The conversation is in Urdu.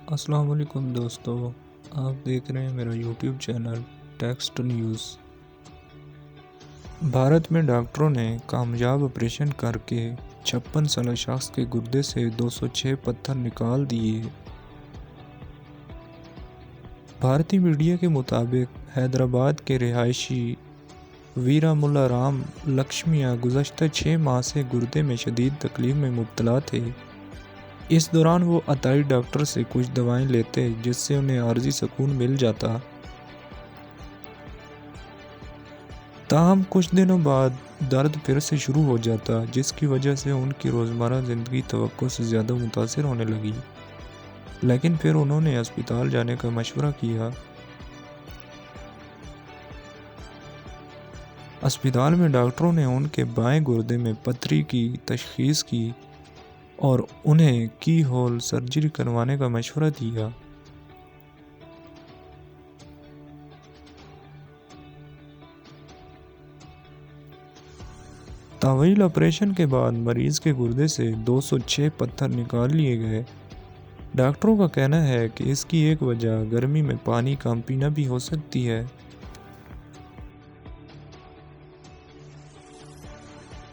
السلام علیکم دوستو، آپ دیکھ رہے ہیں میرا YouTube channel text news. Bharat میں ڈاکٹروں نے کامیاب آپریشن کر کے 56 سالہ شخص کے گردے سے 206 پتھر نکال دیے۔ بھارتی میڈیا کے مطابق حیدرآباد کے رہائشی ویراملا رام لکشمیا گزشتہ 6 ماہ سے گردے میں شدید تکلیف میں مبتلا تھے۔ اس دوران وہ عطائی ڈاکٹر سے کچھ دوائیں لیتے جس سے انہیں عارضی سکون مل جاتا، تاہم کچھ دنوں بعد درد پھر سے شروع ہو جاتا، جس کی وجہ سے ان کی روزمرہ زندگی توقع سے زیادہ متاثر ہونے لگی۔ لیکن پھر انہوں نے ہسپتال جانے کا مشورہ کیا۔ ہسپتال میں ڈاکٹروں نے ان کے بائیں گردے میں پتھری کی تشخیص کی اور انہیں کی ہول سرجری کروانے کا مشورہ دیا۔ طویل آپریشن کے بعد مریض کے گردے سے 206 پتھر نکال لیے گئے۔ ڈاکٹروں کا کہنا ہے کہ اس کی ایک وجہ گرمی میں پانی کم پینا بھی ہو سکتی ہے۔